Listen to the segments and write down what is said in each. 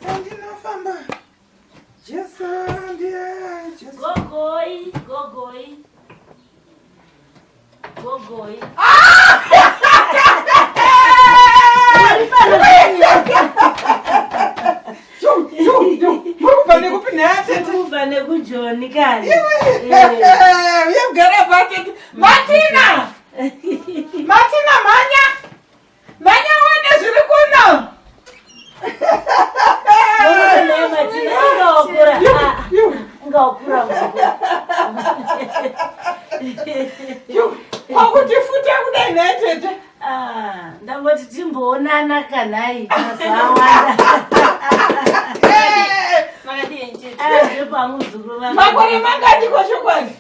Andinofamba. Jesu ndiye Jesu. Gogoi, gogoi. Gogoi. Murubane kupinatete. Murubane kujoni kani. Uyagara batete. Martina! Martina manya! Manya wane zviri kuno. Martina ngokura. Ngokura. Wakuti futa kudai netete. Ndangoti timboonana kanai mazawanda. Makore mangati kwashokwani?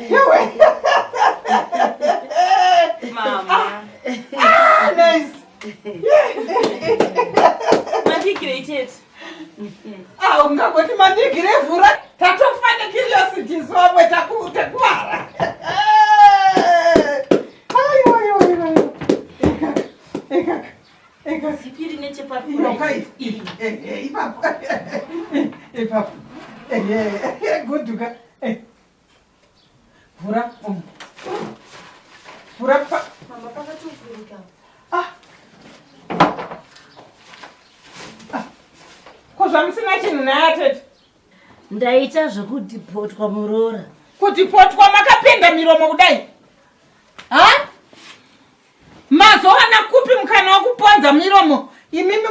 Yawe. Mama. Nice. Mandigirated. Ungagoti mandigire vhura. Tatofane curiosity swabwe takuwara. Eka sipiri nechepapi. Okay. Ipapo. Ipapo. Good to go. Vhura. Vhura pa. Mama pakatuvhurika. Kozvamusina chinhu nayatete. Ndaita zvekudhipotwa murora. Kudhipotwa makapenda miromo kudai. Mazowana kupi mukana wakuponza miromo? Imimi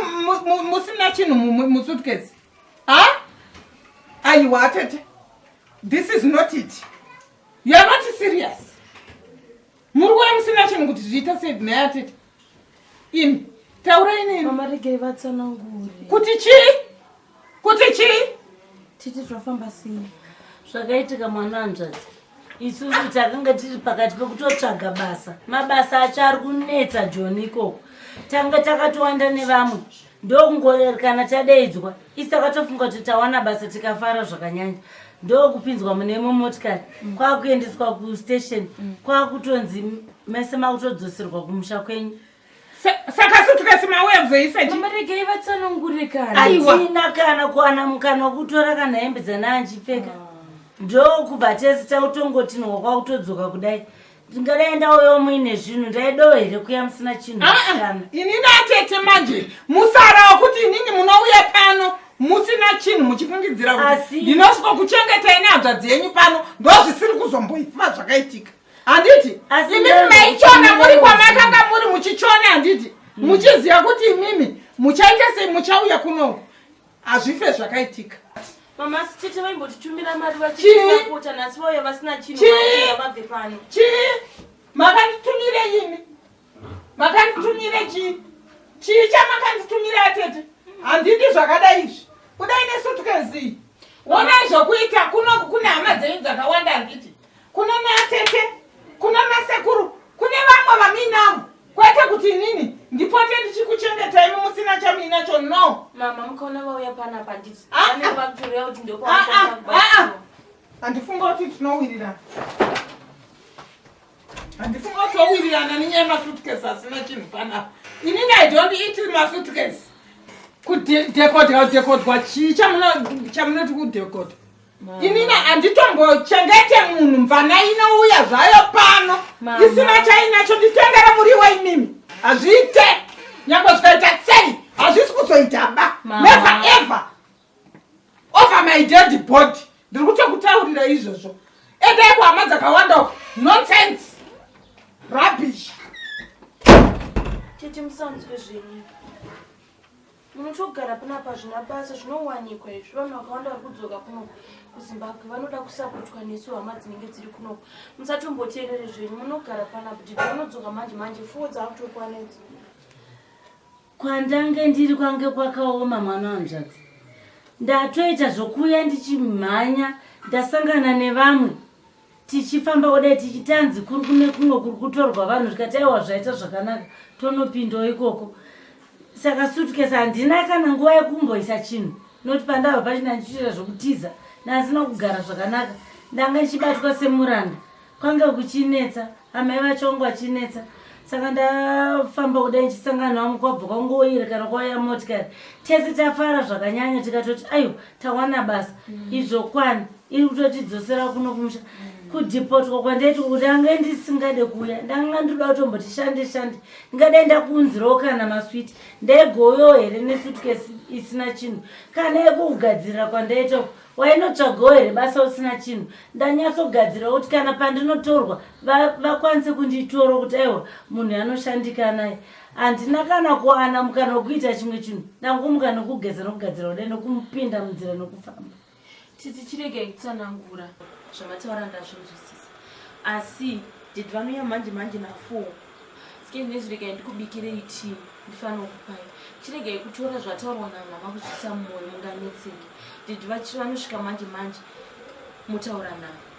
musina chinhu musuitcase. Aiwa tete. This is not it. You are not serious. Murikuona musina chinhu kuti zviita sei nayatete. Ini taura inini. Mama regei vatsanangure. Kuti chi? Kuti chi? Tete twafamba sei? Zvakaitika mwana wanzvadzi. Isusu takanga tiri pakati pekutotsvaga basa. Mabasa acho ari kunetsa Joni ikoko. Tanga takatowanda nevamwe. Ndokungorerukana tadaidzwa. Isi takatofunga kuti tawana basa tikafara zvakanyanya. Ndokupinzwa mune imwe motikari. Kwakuendeswa kustation. Kwakutonzi mese makutodzoserwa kumusha kwenyu. Saka suitcase mauya kuzoisa chi? Mama regei vatsanangure kana. Hatina kana kuwana mukana wokutora kana hembe dzananjipfeka. Ndokubva tese tautongotinhwa kwakutodzoka kudai. Ndingadaendawo muine zvinhu ndaidawo here kuya musina chinhu kana. Inini atete manje musara wokuti inini munouya pano musina chinhu muchifungidzira kuti ndinosvika kuchengetai nehanzvadzi yenyu pano ndozvisiri kuzomboifa zvakaitika. Handiti? Imimi maichona muri kwamakanga muri muchichona handiti? Muchiziva kuti imimi muchaita sei muchauya kuno. Hazvife zvakaitika. Mama Tete vaimbotitumira mari vachisapota nasi vauya vasina chinhu vabve pano. Chi? Makanditumire ini? Makanditumire chi? Chi chamakanditumira atete? Handidi zvakadai izvi. Kudai nesuitcase. Ona zvokuita kuno kune hama dzenyu dzakawanda handiti? Kuna naatete, kuna nasekuru, kune vamwe vaminavo. Kwete kuti inini ndipote ndichikuchengetai musina chaminacho no. Mama mukaona vauya panapa handiti? Vane vakutoreva kuti ndokwakutoa. Handifunga kuti tinowirirana. Handifunga kuti towirirana nenyaya yemasuitcase asina chinhu panapa. Inini I don't eat masuitcase. Kudhekodwa chii chamunoti kudhekodwa. Inini handitombochengete munhu mvana inouya zvayo pano. Isina chainacho nditengera muriwo imimi. Hazviite. Nyangwe zvikaita sei. Hazvisi kuzoitaba. Never ever. Over my dead body. Ndiri kutokutaurira izvozvo. Endai kuhama dzakawanda. Nonsense. Rubbish. Tete musanzwe zvenyu. Munotogara panapa zvina basa zvinowanikwa izvi. Vanhu vakawanda vari kudzoka kuno kuZimbabwe vanoda kusapotwa nesu hama dzinenge dziri kuno. Musatomboteerere zvenyu. Munogara panapa kuti vanodzoka manje fuwo dzakutokwanidza. Kwandange ndiri kwange kwakaoma mwana wanzvadzi. Ndatoita zvokuya ndichimhanya, ndasangana nevamwe. Tichifamba kudai tichitanzi kuri kune kumwe kuri kutorwa vanhu tikati aiwa zvaita zvakanaka tonopindawo ikoko. Saka suitcase handina kana nguva yekumboisa chinhu. Noti pandava pachina ndichiita zvokutiza. Nasina kugara zvakanaka. Ndanga ndichibatwa semuranda. Kwanga kuchinetsa amai vachongo achinetsa saka ndafamba kudai nchisangana nawo mukwabva kwangoyiri kana kwauya motikari tese tafara zvakanyanya tikatoti ayo tawana basa izvokwani iri kutotidzosera kuno kumusha kudhipotwa kwandaiti kuti anga ndisingade kuuya ndanga ndoda kutomboti shande ndingadai ndakunzirawo kana maswiti ndaigoyo here nesutkesi isina chinhu kana yekugadzirira kwandaita wainotsvagawo here basa usina chinhu ndanyatsogadzira kuti kana pandinotorwa vakwanise kunditora kuti aiwa munhu anoshandika naye handina kana kuana mukana wekuita chimwe chinhu ndangumuka nekugeza nokugadzira kudai nokumupinda munzira nokufamba titi chiregai kutsanangura zvamataura ndazvinzwisisa asi didi vanouya manje na4 skei nezviregai ndikubikirei tii ndifanira kupai chiregai kutora zvataurwa namama kuchiisa mumwoyo munganetseki didi vanosvika manje mutaura navo